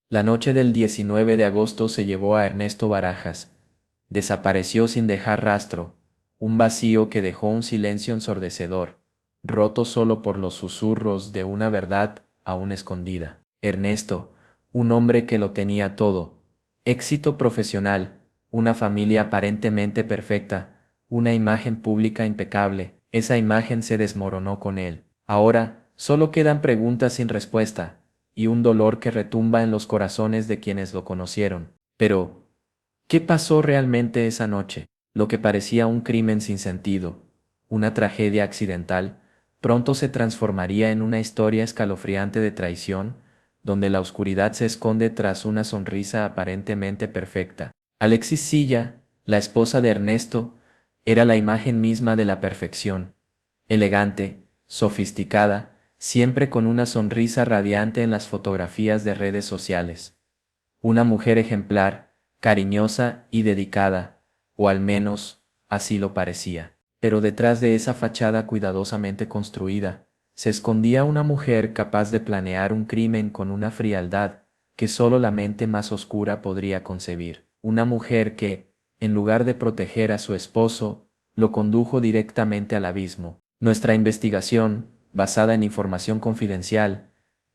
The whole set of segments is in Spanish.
La noche del 19 de agosto se llevó a Ernesto Barajas. Desapareció sin dejar rastro, un vacío que dejó un silencio ensordecedor, roto solo por los susurros de una verdad aún escondida. Ernesto, un hombre que lo tenía todo: éxito profesional, una familia aparentemente perfecta, una imagen pública impecable. Esa imagen se desmoronó con él. Ahora, solo quedan preguntas sin respuesta, y un dolor que retumba en los corazones de quienes lo conocieron. Pero, ¿qué pasó realmente esa noche? Lo que parecía un crimen sin sentido, una tragedia accidental, pronto se transformaría en una historia escalofriante de traición, donde la oscuridad se esconde tras una sonrisa aparentemente perfecta. Alexis Silla, la esposa de Ernesto, era la imagen misma de la perfección, elegante, sofisticada, siempre con una sonrisa radiante en las fotografías de redes sociales. Una mujer ejemplar, cariñosa y dedicada, o al menos, así lo parecía. Pero detrás de esa fachada cuidadosamente construida, se escondía una mujer capaz de planear un crimen con una frialdad que solo la mente más oscura podría concebir. Una mujer que, en lugar de proteger a su esposo, lo condujo directamente al abismo. Nuestra investigación, basada en información confidencial,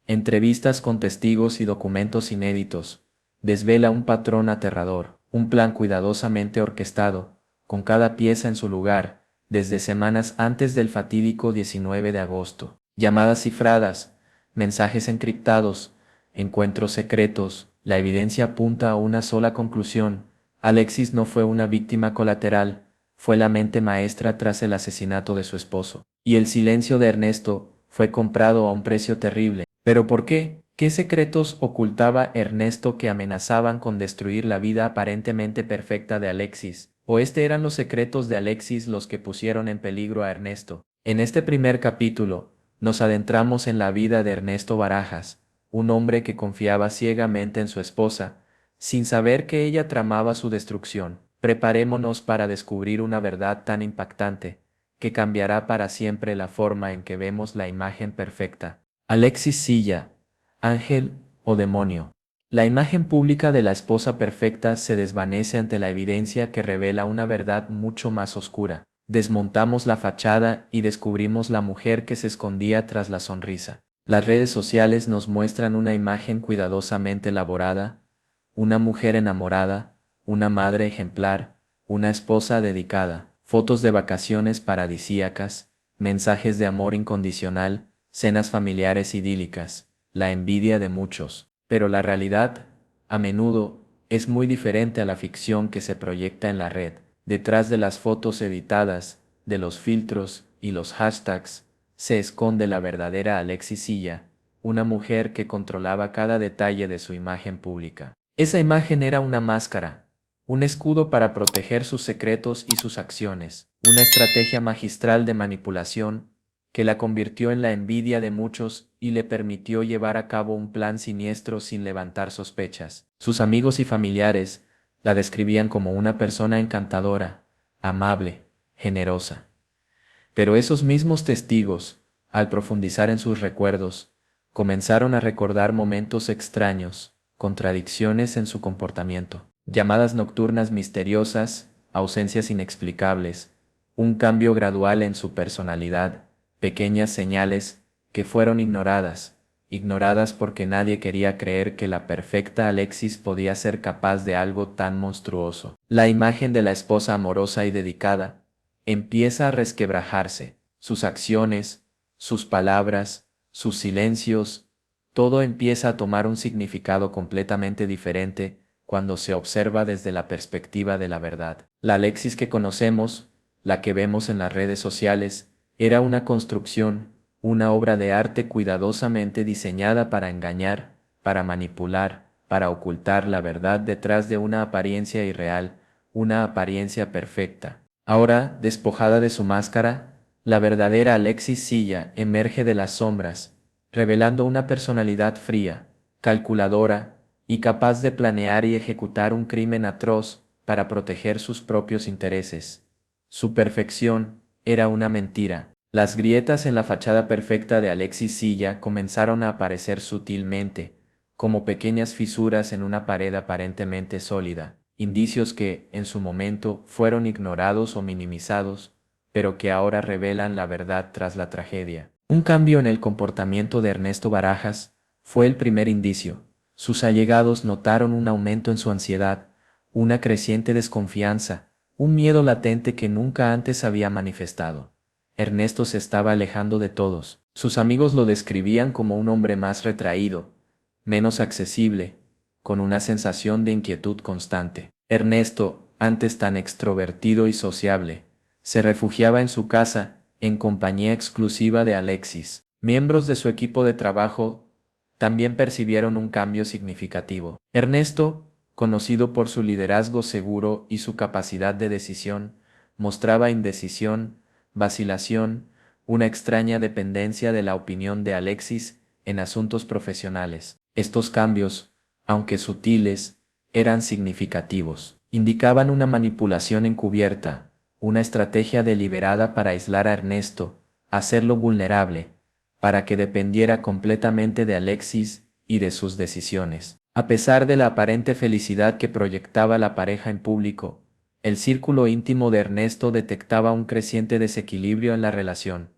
entrevistas con testigos y documentos inéditos, desvela un patrón aterrador, un plan cuidadosamente orquestado, con cada pieza en su lugar, desde semanas antes del fatídico 19 de agosto. Llamadas cifradas, mensajes encriptados, encuentros secretos, la evidencia apunta a una sola conclusión: Alexis no fue una víctima colateral, fue la mente maestra tras el asesinato de su esposo. Y el silencio de Ernesto fue comprado a un precio terrible. ¿Pero por qué? ¿Qué secretos ocultaba Ernesto que amenazaban con destruir la vida aparentemente perfecta de Alexis? ¿O eran los secretos de Alexis los que pusieron en peligro a Ernesto? En este primer capítulo, nos adentramos en la vida de Ernesto Barajas, un hombre que confiaba ciegamente en su esposa, sin saber que ella tramaba su destrucción. Preparémonos para descubrir una verdad tan impactante, que cambiará para siempre la forma en que vemos la imagen perfecta. Alexis Silla, ángel o demonio. La imagen pública de la esposa perfecta se desvanece ante la evidencia que revela una verdad mucho más oscura. Desmontamos la fachada y descubrimos la mujer que se escondía tras la sonrisa. Las redes sociales nos muestran una imagen cuidadosamente elaborada, una mujer enamorada, una madre ejemplar, una esposa dedicada, fotos de vacaciones paradisíacas, mensajes de amor incondicional, cenas familiares idílicas, la envidia de muchos. Pero la realidad, a menudo, es muy diferente a la ficción que se proyecta en la red. Detrás de las fotos editadas, de los filtros y los hashtags, se esconde la verdadera Alexis Silla, una mujer que controlaba cada detalle de su imagen pública. Esa imagen era una máscara, un escudo para proteger sus secretos y sus acciones, una estrategia magistral de manipulación que la convirtió en la envidia de muchos y le permitió llevar a cabo un plan siniestro sin levantar sospechas. Sus amigos y familiares la describían como una persona encantadora, amable, generosa. Pero esos mismos testigos, al profundizar en sus recuerdos, comenzaron a recordar momentos extraños, contradicciones en su comportamiento, llamadas nocturnas misteriosas, ausencias inexplicables, un cambio gradual en su personalidad, pequeñas señales que fueron ignoradas porque nadie quería creer que la perfecta Alexis podía ser capaz de algo tan monstruoso. La imagen de la esposa amorosa y dedicada empieza a resquebrajarse. Sus acciones, sus palabras, sus silencios, todo empieza a tomar un significado completamente diferente cuando se observa desde la perspectiva de la verdad. La Alexis que conocemos, la que vemos en las redes sociales, era una construcción, una obra de arte cuidadosamente diseñada para engañar, para manipular, para ocultar la verdad detrás de una apariencia irreal, una apariencia perfecta. Ahora, despojada de su máscara, la verdadera Alexis Silla emerge de las sombras, revelando una personalidad fría, calculadora y capaz de planear y ejecutar un crimen atroz para proteger sus propios intereses. Su perfección era una mentira. Las grietas en la fachada perfecta de Alexis Silla comenzaron a aparecer sutilmente, como pequeñas fisuras en una pared aparentemente sólida, indicios que, en su momento, fueron ignorados o minimizados, pero que ahora revelan la verdad tras la tragedia. Un cambio en el comportamiento de Ernesto Barajas fue el primer indicio. Sus allegados notaron un aumento en su ansiedad, una creciente desconfianza, un miedo latente que nunca antes había manifestado. Ernesto se estaba alejando de todos. Sus amigos lo describían como un hombre más retraído, menos accesible, con una sensación de inquietud constante. Ernesto, antes tan extrovertido y sociable, se refugiaba en su casa, en compañía exclusiva de Alexis. Miembros de su equipo de trabajo también percibieron un cambio significativo. Ernesto, conocido por su liderazgo seguro y su capacidad de decisión, mostraba indecisión, vacilación, una extraña dependencia de la opinión de Alexis en asuntos profesionales. Estos cambios, aunque sutiles, eran significativos. Indicaban una manipulación encubierta, una estrategia deliberada para aislar a Ernesto, hacerlo vulnerable, para que dependiera completamente de Alexis y de sus decisiones. A pesar de la aparente felicidad que proyectaba la pareja en público, el círculo íntimo de Ernesto detectaba un creciente desequilibrio en la relación.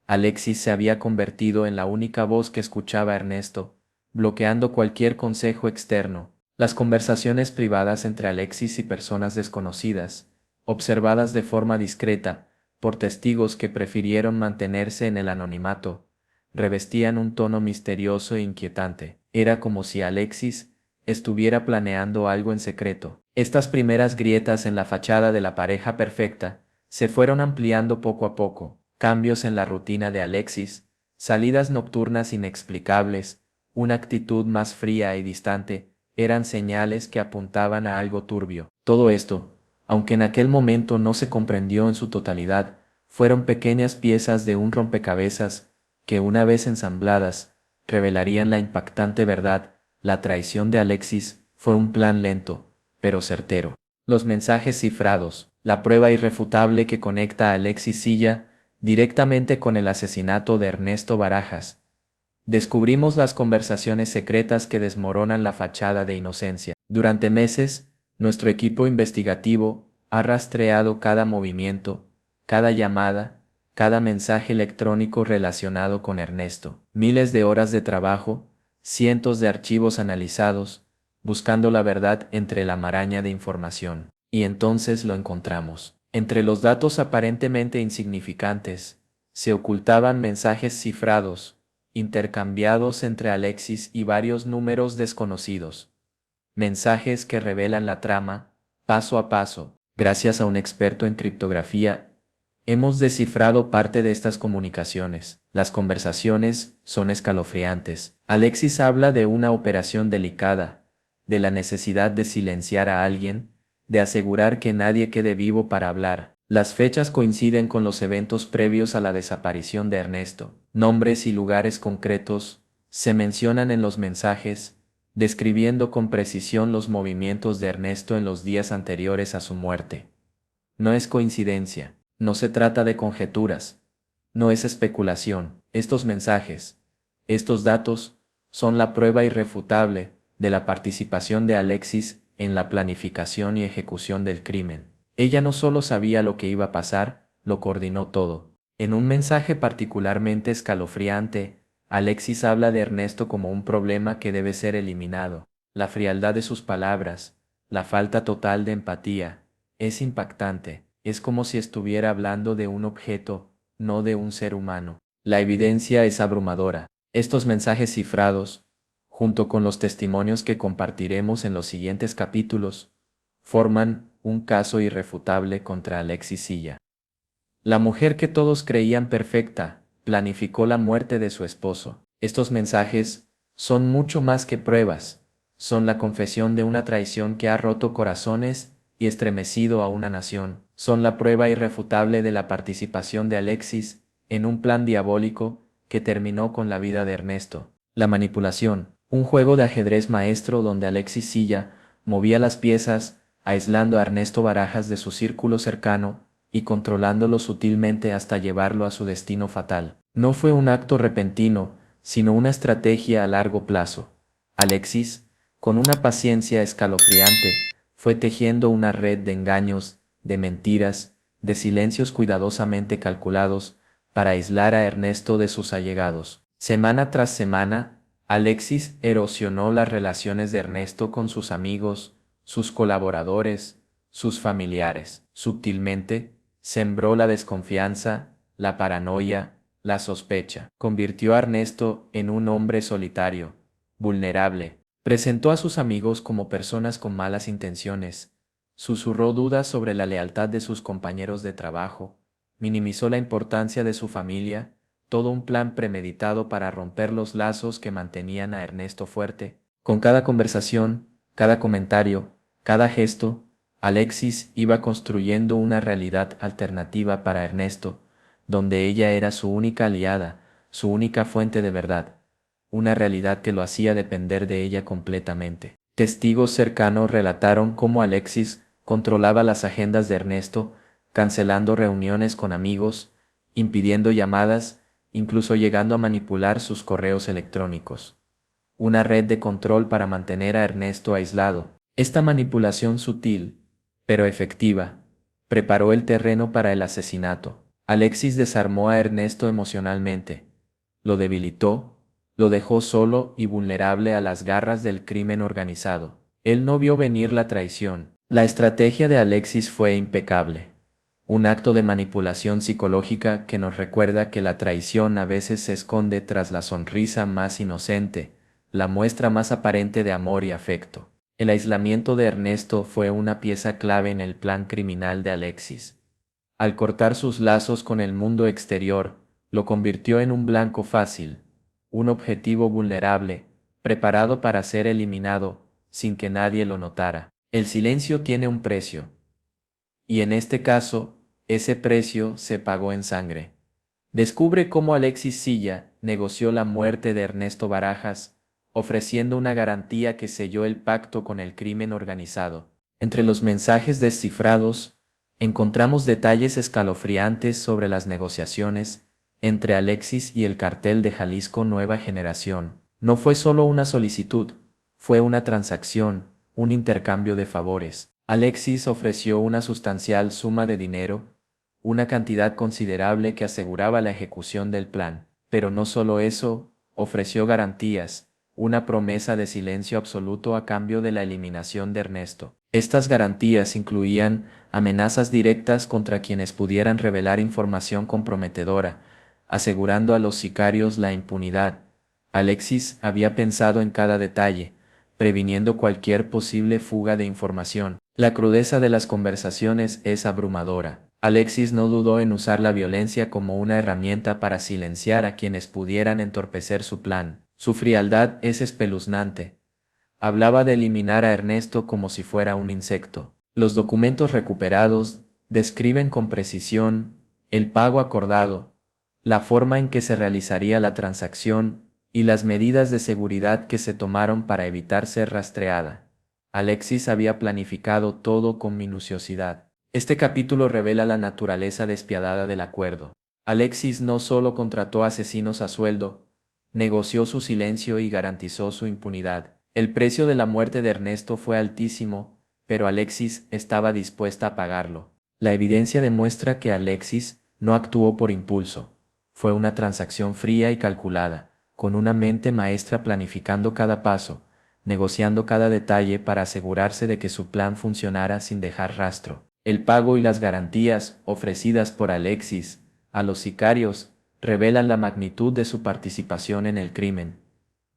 Alexis se había convertido en la única voz que escuchaba a Ernesto, bloqueando cualquier consejo externo. Las conversaciones privadas entre Alexis y personas desconocidas, observadas de forma discreta, por testigos que prefirieron mantenerse en el anonimato, revestían un tono misterioso e inquietante. Era como si Alexis estuviera planeando algo en secreto. Estas primeras grietas en la fachada de la pareja perfecta se fueron ampliando poco a poco. Cambios en la rutina de Alexis, salidas nocturnas inexplicables, una actitud más fría y distante, eran señales que apuntaban a algo turbio. Todo esto, aunque en aquel momento no se comprendió en su totalidad, fueron pequeñas piezas de un rompecabezas que, una vez ensambladas, revelarían la impactante verdad. La traición de Alexis fue un plan lento, pero certero. Los mensajes cifrados, la prueba irrefutable que conecta a Alexis Silla directamente con el asesinato de Ernesto Barajas. Descubrimos las conversaciones secretas que desmoronan la fachada de inocencia. Durante meses, nuestro equipo investigativo ha rastreado cada movimiento, cada llamada, cada mensaje electrónico relacionado con Ernesto. Miles de horas de trabajo, cientos de archivos analizados, buscando la verdad entre la maraña de información. Y entonces lo encontramos. Entre los datos aparentemente insignificantes, se ocultaban mensajes cifrados, intercambiados entre Alexis y varios números desconocidos. Mensajes que revelan la trama, paso a paso. Gracias a un experto en criptografía, hemos descifrado parte de estas comunicaciones. Las conversaciones son escalofriantes. Alexis habla de una operación delicada, de la necesidad de silenciar a alguien, de asegurar que nadie quede vivo para hablar. Las fechas coinciden con los eventos previos a la desaparición de Ernesto. Nombres y lugares concretos se mencionan en los mensajes, describiendo con precisión los movimientos de Ernesto en los días anteriores a su muerte. No es coincidencia, no se trata de conjeturas, no es especulación. Estos mensajes, estos datos, son la prueba irrefutable de la participación de Alexis en la planificación y ejecución del crimen. Ella no solo sabía lo que iba a pasar, lo coordinó todo. En un mensaje particularmente escalofriante, Alexis habla de Ernesto como un problema que debe ser eliminado. La frialdad de sus palabras, la falta total de empatía, es impactante. Es como si estuviera hablando de un objeto, no de un ser humano. La evidencia es abrumadora. Estos mensajes cifrados, junto con los testimonios que compartiremos en los siguientes capítulos, forman un caso irrefutable contra Alexis Silla. La mujer que todos creían perfecta, planificó la muerte de su esposo. Estos mensajes son mucho más que pruebas, son la confesión de una traición que ha roto corazones y estremecido a una nación. Son la prueba irrefutable de la participación de Alexis en un plan diabólico que terminó con la vida de Ernesto. La manipulación, un juego de ajedrez maestro donde Alexis Silla movía las piezas, aislando a Ernesto Barajas de su círculo cercano y controlándolo sutilmente hasta llevarlo a su destino fatal. No fue un acto repentino, sino una estrategia a largo plazo. Alexis, con una paciencia escalofriante, fue tejiendo una red de engaños, de mentiras, de silencios cuidadosamente calculados, para aislar a Ernesto de sus allegados. Semana tras semana, Alexis erosionó las relaciones de Ernesto con sus amigos, sus colaboradores, sus familiares. Sutilmente, sembró la desconfianza, la paranoia, la sospecha. Convirtió a Ernesto en un hombre solitario, vulnerable. Presentó a sus amigos como personas con malas intenciones. Susurró dudas sobre la lealtad de sus compañeros de trabajo. Minimizó la importancia de su familia, todo un plan premeditado para romper los lazos que mantenían a Ernesto fuerte. Con cada conversación, cada comentario, cada gesto, Alexis iba construyendo una realidad alternativa para Ernesto, donde ella era su única aliada, su única fuente de verdad, una realidad que lo hacía depender de ella completamente. Testigos cercanos relataron cómo Alexis controlaba las agendas de Ernesto, cancelando reuniones con amigos, impidiendo llamadas, incluso llegando a manipular sus correos electrónicos. Una red de control para mantener a Ernesto aislado. Esta manipulación sutil, pero efectiva, preparó el terreno para el asesinato. Alexis desarmó a Ernesto emocionalmente, lo debilitó, lo dejó solo y vulnerable a las garras del crimen organizado. Él no vio venir la traición. La estrategia de Alexis fue impecable. Un acto de manipulación psicológica que nos recuerda que la traición a veces se esconde tras la sonrisa más inocente, la muestra más aparente de amor y afecto. El aislamiento de Ernesto fue una pieza clave en el plan criminal de Alexis. Al cortar sus lazos con el mundo exterior, lo convirtió en un blanco fácil, un objetivo vulnerable, preparado para ser eliminado, sin que nadie lo notara. El silencio tiene un precio. Y en este caso, ese precio se pagó en sangre. Descubre cómo Alexis Silla negoció la muerte de Ernesto Barajas, ofreciendo una garantía que selló el pacto con el crimen organizado. Entre los mensajes descifrados, encontramos detalles escalofriantes sobre las negociaciones entre Alexis y el cartel de Jalisco Nueva Generación. No fue solo una solicitud, fue una transacción, un intercambio de favores. Alexis ofreció una sustancial suma de dinero, una cantidad considerable que aseguraba la ejecución del plan. Pero no solo eso, ofreció garantías, una promesa de silencio absoluto a cambio de la eliminación de Ernesto. Estas garantías incluían amenazas directas contra quienes pudieran revelar información comprometedora, asegurando a los sicarios la impunidad. Alexis había pensado en cada detalle, previniendo cualquier posible fuga de información. La crudeza de las conversaciones es abrumadora. Alexis no dudó en usar la violencia como una herramienta para silenciar a quienes pudieran entorpecer su plan. Su frialdad es espeluznante. Hablaba de eliminar a Ernesto como si fuera un insecto. Los documentos recuperados describen con precisión el pago acordado, la forma en que se realizaría la transacción y las medidas de seguridad que se tomaron para evitar ser rastreada. Alexis había planificado todo con minuciosidad. Este capítulo revela la naturaleza despiadada del acuerdo. Alexis no solo contrató asesinos a sueldo, negoció su silencio y garantizó su impunidad. El precio de la muerte de Ernesto fue altísimo, pero Alexis estaba dispuesta a pagarlo. La evidencia demuestra que Alexis no actuó por impulso. Fue una transacción fría y calculada, con una mente maestra planificando cada paso, negociando cada detalle para asegurarse de que su plan funcionara sin dejar rastro. El pago y las garantías ofrecidas por Alexis a los sicarios revelan la magnitud de su participación en el crimen.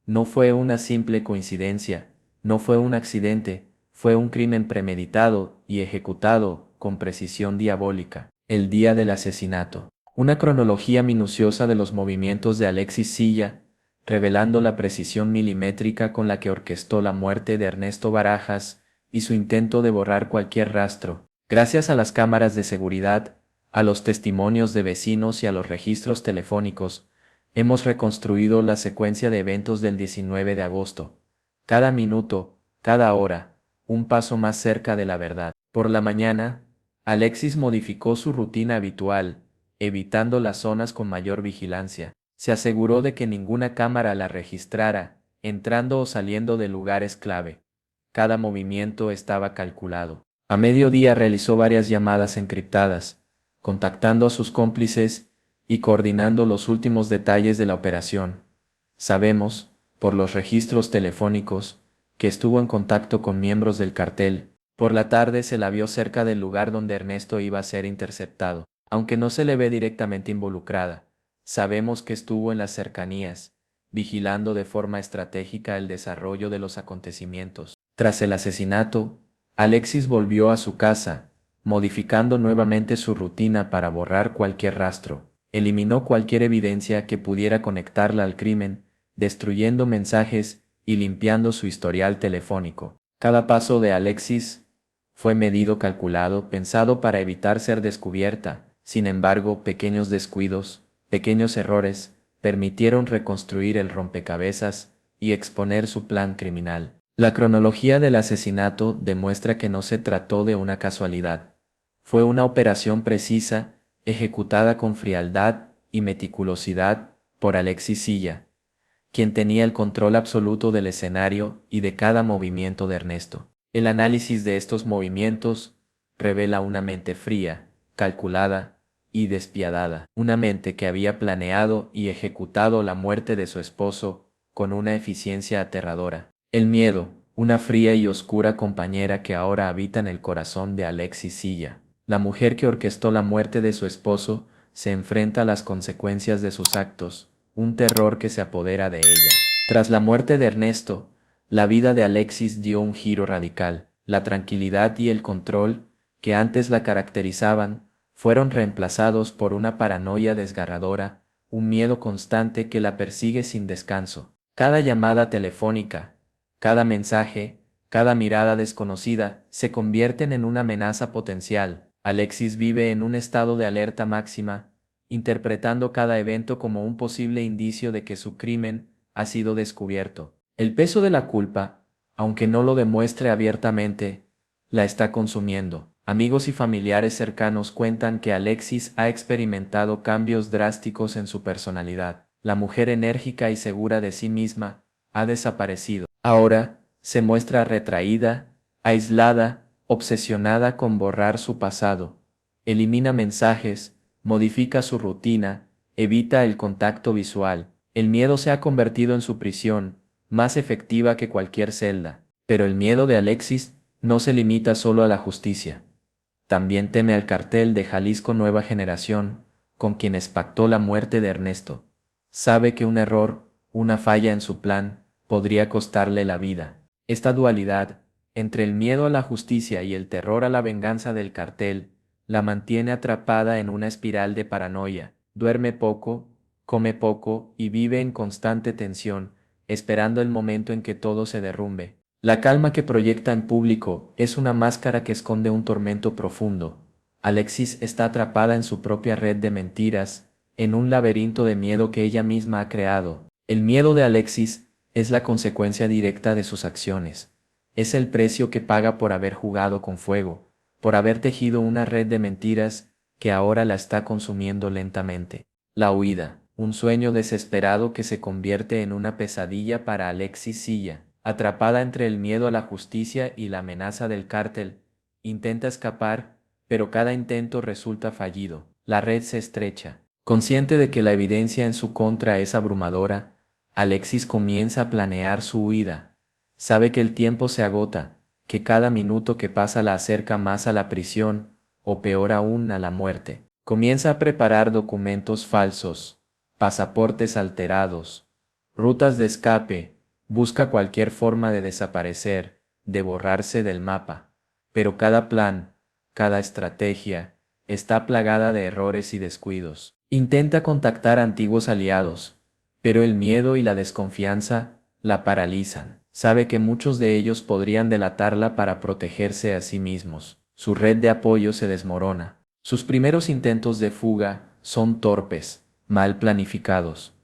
No fue una simple coincidencia, no fue un accidente, fue un crimen premeditado y ejecutado con precisión diabólica. El día del asesinato. Una cronología minuciosa de los movimientos de Alexis Silla, revelando la precisión milimétrica con la que orquestó la muerte de Ernesto Barajas y su intento de borrar cualquier rastro. Gracias a las cámaras de seguridad, a los testimonios de vecinos y a los registros telefónicos, hemos reconstruido la secuencia de eventos del 19 de agosto. Cada minuto, cada hora, un paso más cerca de la verdad. Por la mañana, Alexis modificó su rutina habitual, evitando las zonas con mayor vigilancia. Se aseguró de que ninguna cámara la registrara entrando o saliendo de lugares clave. Cada movimiento estaba calculado. A mediodía realizó varias llamadas encriptadas, contactando a sus cómplices y coordinando los últimos detalles de la operación. Sabemos, por los registros telefónicos, que estuvo en contacto con miembros del cartel. Por la tarde se la vio cerca del lugar donde Ernesto iba a ser interceptado. Aunque no se le ve directamente involucrada, sabemos que estuvo en las cercanías, vigilando de forma estratégica el desarrollo de los acontecimientos. Tras el asesinato, Alexis volvió a su casa, modificando nuevamente su rutina para borrar cualquier rastro. Eliminó cualquier evidencia que pudiera conectarla al crimen, destruyendo mensajes y limpiando su historial telefónico. Cada paso de Alexis fue medido, calculado, pensado para evitar ser descubierta. Sin embargo, pequeños descuidos, pequeños errores, permitieron reconstruir el rompecabezas y exponer su plan criminal. La cronología del asesinato demuestra que no se trató de una casualidad. Fue una operación precisa, ejecutada con frialdad y meticulosidad por Alexis Silla, quien tenía el control absoluto del escenario y de cada movimiento de Ernesto. El análisis de estos movimientos revela una mente fría, calculada y despiadada, una mente que había planeado y ejecutado la muerte de su esposo con una eficiencia aterradora. El miedo, una fría y oscura compañera que ahora habita en el corazón de Alexis Silla. La mujer que orquestó la muerte de su esposo se enfrenta a las consecuencias de sus actos, un terror que se apodera de ella. Tras la muerte de Ernesto, la vida de Alexis dio un giro radical. La tranquilidad y el control, que antes la caracterizaban, fueron reemplazados por una paranoia desgarradora, un miedo constante que la persigue sin descanso. Cada llamada telefónica, cada mensaje, cada mirada desconocida, se convierten en una amenaza potencial. Alexis vive en un estado de alerta máxima, interpretando cada evento como un posible indicio de que su crimen ha sido descubierto. El peso de la culpa, aunque no lo demuestre abiertamente, la está consumiendo. Amigos y familiares cercanos cuentan que Alexis ha experimentado cambios drásticos en su personalidad. La mujer enérgica y segura de sí misma ha desaparecido. Ahora se muestra retraída, aislada, obsesionada con borrar su pasado. Elimina mensajes, modifica su rutina, evita el contacto visual. El miedo se ha convertido en su prisión, más efectiva que cualquier celda. Pero el miedo de Alexis no se limita solo a la justicia. También teme al cartel de Jalisco Nueva Generación, con quienes pactó la muerte de Ernesto. Sabe que un error, una falla en su plan, podría costarle la vida. Esta dualidad, entre el miedo a la justicia y el terror a la venganza del cartel, la mantiene atrapada en una espiral de paranoia. Duerme poco, come poco y vive en constante tensión, esperando el momento en que todo se derrumbe. La calma que proyecta en público es una máscara que esconde un tormento profundo. Alexis está atrapada en su propia red de mentiras, en un laberinto de miedo que ella misma ha creado. El miedo de Alexis es la consecuencia directa de sus acciones. Es el precio que paga por haber jugado con fuego, por haber tejido una red de mentiras que ahora la está consumiendo lentamente. La huida, un sueño desesperado que se convierte en una pesadilla para Alexis Silla. Atrapada entre el miedo a la justicia y la amenaza del cártel, intenta escapar, pero cada intento resulta fallido. La red se estrecha. Consciente de que la evidencia en su contra es abrumadora, Alexis comienza a planear su huida. Sabe que el tiempo se agota, que cada minuto que pasa la acerca más a la prisión, o peor aún a la muerte. Comienza a preparar documentos falsos, pasaportes alterados, rutas de escape. Busca cualquier forma de desaparecer, de borrarse del mapa. Pero cada plan, cada estrategia, está plagada de errores y descuidos. Intenta contactar a antiguos aliados, pero el miedo y la desconfianza la paralizan. Sabe que muchos de ellos podrían delatarla para protegerse a sí mismos. Su red de apoyo se desmorona. Sus primeros intentos de fuga son torpes, mal planificados.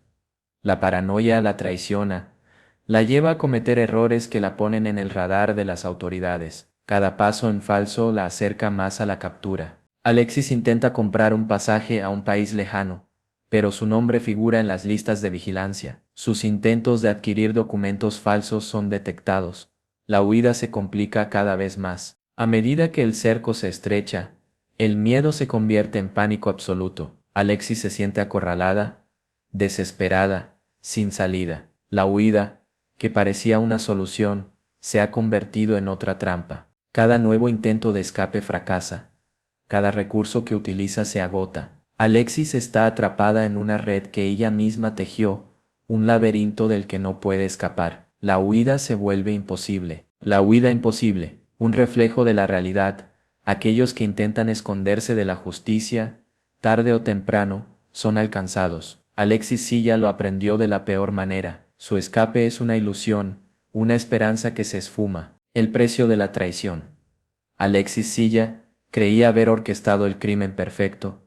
La paranoia la traiciona, la lleva a cometer errores que la ponen en el radar de las autoridades. Cada paso en falso la acerca más a la captura. Alexis intenta comprar un pasaje a un país lejano, pero su nombre figura en las listas de vigilancia. Sus intentos de adquirir documentos falsos son detectados. La huida se complica cada vez más. A medida que el cerco se estrecha, el miedo se convierte en pánico absoluto. Alexis se siente acorralada, desesperada, sin salida. La huida, que parecía una solución, se ha convertido en otra trampa. Cada nuevo intento de escape fracasa. Cada recurso que utiliza se agota. Alexis está atrapada en una red que ella misma tejió, un laberinto del que no puede escapar. La huida se vuelve imposible. La huida imposible, un reflejo de la realidad. Aquellos que intentan esconderse de la justicia, tarde o temprano, son alcanzados. Alexis Silla lo aprendió de la peor manera. Su escape es una ilusión, una esperanza que se esfuma. El precio de la traición. Alexis Silla creía haber orquestado el crimen perfecto,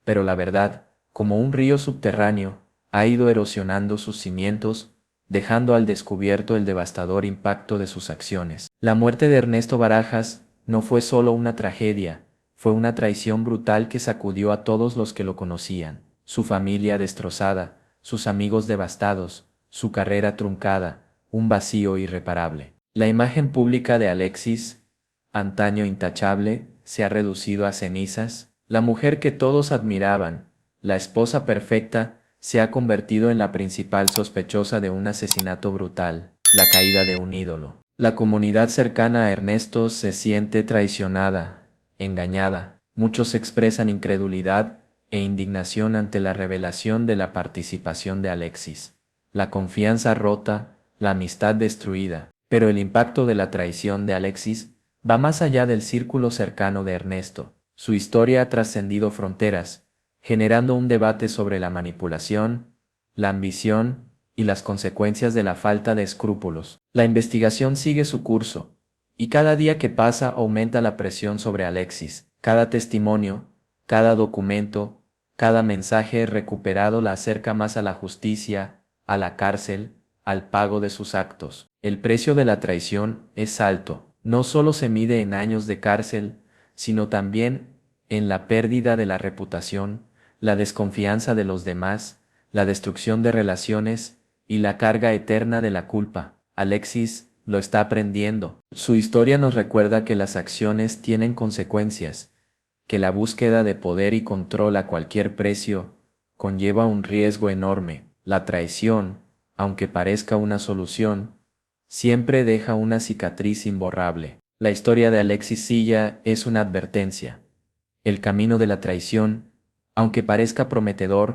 pero la verdad, como un río subterráneo, ha ido erosionando sus cimientos, dejando al descubierto el devastador impacto de sus acciones. La muerte de Ernesto Barajas no fue solo una tragedia, fue una traición brutal que sacudió a todos los que lo conocían. Su familia destrozada, sus amigos devastados, su carrera truncada, un vacío irreparable. La imagen pública de Alexis, antaño intachable, se ha reducido a cenizas. La mujer que todos admiraban, la esposa perfecta, se ha convertido en la principal sospechosa de un asesinato brutal, la caída de un ídolo. La comunidad cercana a Ernesto se siente traicionada, engañada. Muchos expresan incredulidad e indignación ante la revelación de la participación de Alexis. La confianza rota, la amistad destruida. Pero el impacto de la traición de Alexis va más allá del círculo cercano de Ernesto. Su historia ha trascendido fronteras, generando un debate sobre la manipulación, la ambición y las consecuencias de la falta de escrúpulos. La investigación sigue su curso, y cada día que pasa aumenta la presión sobre Alexis. Cada testimonio, cada documento, cada mensaje recuperado la acerca más a la justicia, a la cárcel, al pago de sus actos. El precio de la traición es alto. No solo se mide en años de cárcel, sino también en la pérdida de la reputación, la desconfianza de los demás, la destrucción de relaciones y la carga eterna de la culpa. Alexis lo está aprendiendo. Su historia nos recuerda que las acciones tienen consecuencias, que la búsqueda de poder y control a cualquier precio conlleva un riesgo enorme. La traición, aunque parezca una solución, siempre deja una cicatriz imborrable. La historia de Alexis Silla es una advertencia. El camino de la traición, aunque parezca prometedor,